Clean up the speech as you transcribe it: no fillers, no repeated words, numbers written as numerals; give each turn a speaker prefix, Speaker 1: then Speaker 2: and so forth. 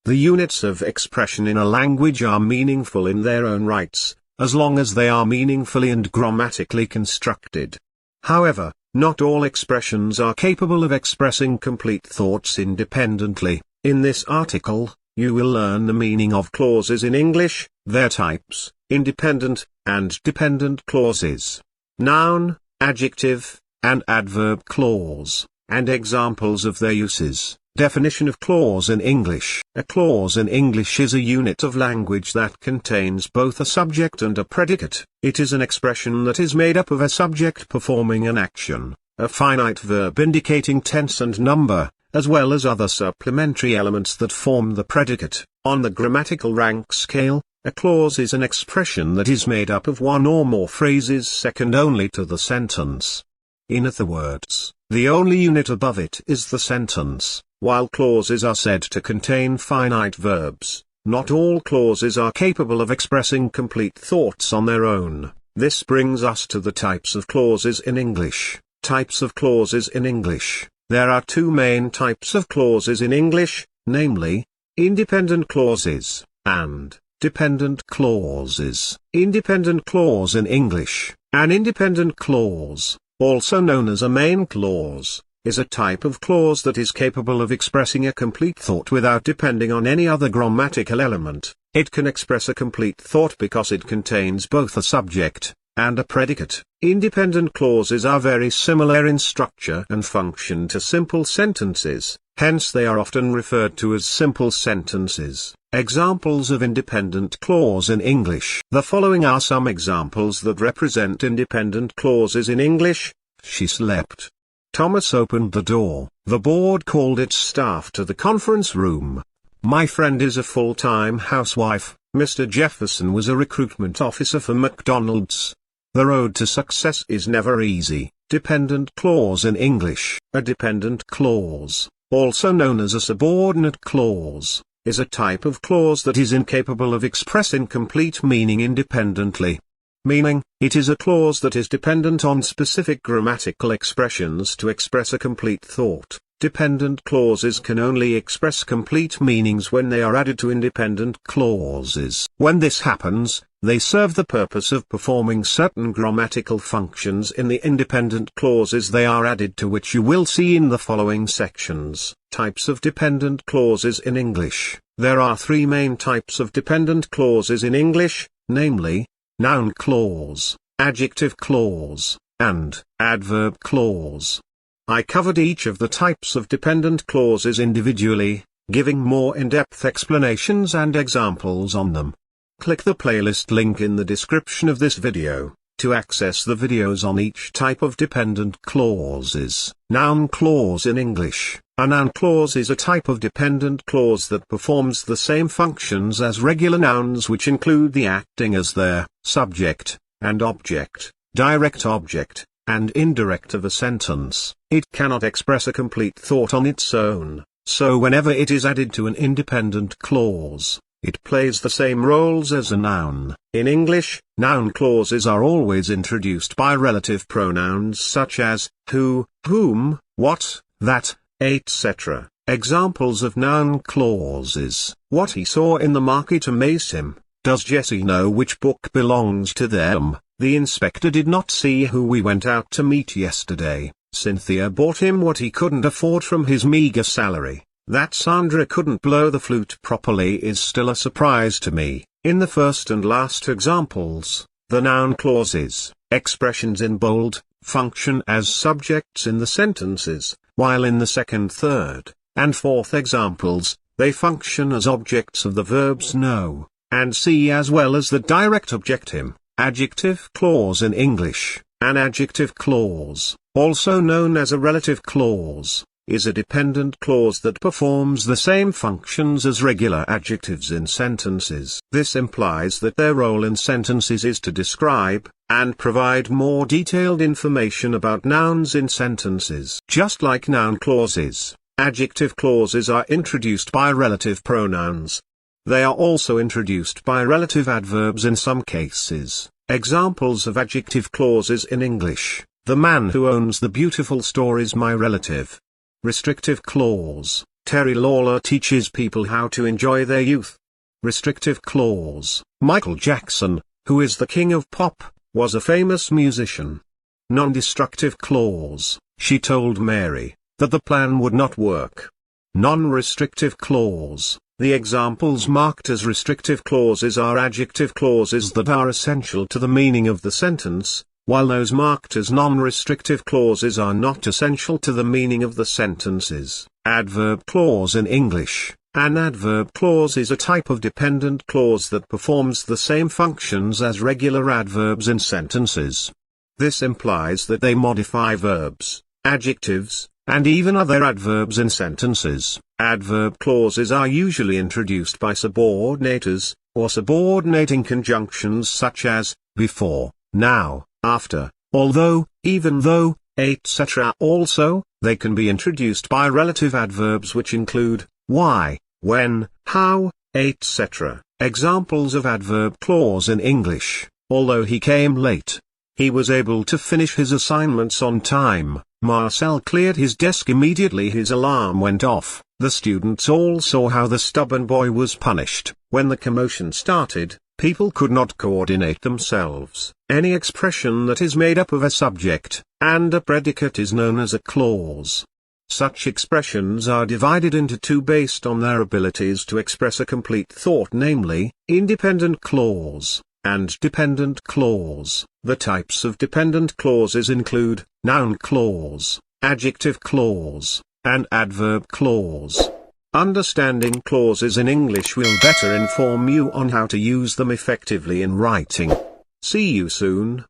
Speaker 1: The units of expression in a language are meaningful in their own rights, as long as they are meaningfully and grammatically constructed. However, not all expressions are capable of expressing complete thoughts independently. In this article, you will learn the meaning of clauses in English, their types, independent and dependent clauses, noun, adjective, and adverb clause, and examples of their uses. Definition of clause in English. A clause in English is a unit of language that contains both a subject and a predicate. It is an expression that is made up of a subject performing an action, a finite verb indicating tense and number, as well as other supplementary elements that form the predicate. On the grammatical rank scale, a clause is an expression that is made up of one or more phrases second only to the sentence. In other words, the only unit above it is the sentence. While clauses are said to contain finite verbs, not all clauses are capable of expressing complete thoughts on their own. This brings us to the types of clauses in English. Types of clauses in English. There are two main types of clauses in English, namely, independent clauses, and dependent clauses. Independent clause in English. An independent clause, also known as a main clause, is a type of clause that is capable of expressing a complete thought without depending on any other grammatical element. It can express a complete thought because it contains both a subject and a predicate. Independent clauses are very similar in structure and function to simple sentences, hence they are often referred to as simple sentences. Examples of independent clause in English. The following are some examples that represent independent clauses in English. She slept. Thomas opened the door. The board called its staff to the conference room. My friend is a full-time housewife. Mr. Jefferson was a recruitment officer for McDonald's. The road to success is never easy. Dependent clause in English. A dependent clause, also known as a subordinate clause, is a type of clause that is incapable of expressing complete meaning independently. Meaning, it is a clause that is dependent on specific grammatical expressions to express a complete thought. Dependent clauses can only express complete meanings when they are added to independent clauses. When this happens, they serve the purpose of performing certain grammatical functions in the independent clauses they are added to, which you will see in the following sections. Types of dependent clauses in English. There are three main types of dependent clauses in English, namely, noun clause, adjective clause, and adverb clause. I covered each of the types of dependent clauses individually, giving more in-depth explanations and examples on them. Click the playlist link in the description of this video to access the videos on each type of dependent clauses. Noun clause in English. A noun clause is a type of dependent clause that performs the same functions as regular nouns, which include the acting as their subject and object, direct object, and indirect of a sentence. It cannot express a complete thought on its own, so whenever it is added to an independent clause, it plays the same roles as a noun. In English, noun clauses are always introduced by relative pronouns such as who, whom, what, that, etc. Examples of noun clauses. What he saw in the market amazed him. Does Jessie know which book belongs to them? The inspector did not see who we went out to meet yesterday. Cynthia bought him what he couldn't afford from his meager salary. That Sandra couldn't blow the flute properly is still a surprise to me. In the first and last examples, the noun clauses, expressions in bold, function as subjects in the sentences, while in the second, third, and fourth examples, they function as objects of the verbs know and see as well as the direct object him. Adjective clause in English. An adjective clause, also known as a relative clause, is a dependent clause that performs the same functions as regular adjectives in sentences. This implies that their role in sentences is to describe and provide more detailed information about nouns in sentences. Just like noun clauses, adjective clauses are introduced by relative pronouns. They are also introduced by relative adverbs in some cases. Examples of adjective clauses in English. The man who owns the beautiful store is my relative. Restrictive clause. Terry Lawler teaches people how to enjoy their youth. Restrictive clause. Michael Jackson, who is the king of pop, was a famous musician. Non-destructive clause. She told Mary that the plan would not work. Non-restrictive clause. The examples marked as restrictive clauses are adjective clauses that are essential to the meaning of the sentence, while those marked as non-restrictive clauses are not essential to the meaning of the sentences. Adverb clause in English. An adverb clause is a type of dependent clause that performs the same functions as regular adverbs in sentences. This implies that they modify verbs, adjectives, and even other adverbs in sentences. Adverb clauses are usually introduced by subordinators, or subordinating conjunctions such as before, now, after, although, even though, etc. Also, they can be introduced by relative adverbs which include why, when, how, etc. Examples of adverb clause in English: although he came late, he was able to finish his assignments on time. Marcel cleared his desk immediately his alarm went off. The students all saw how the stubborn boy was punished. When the commotion started, people could not coordinate themselves. Any expression that is made up of a subject and a predicate is known as a clause. Such expressions are divided into two based on their abilities to express a complete thought, namely, independent clause and dependent clause. The types of dependent clauses include noun clause, adjective clause, and adverb clause. Understanding clauses in English will better inform you on how to use them effectively in writing. See you soon.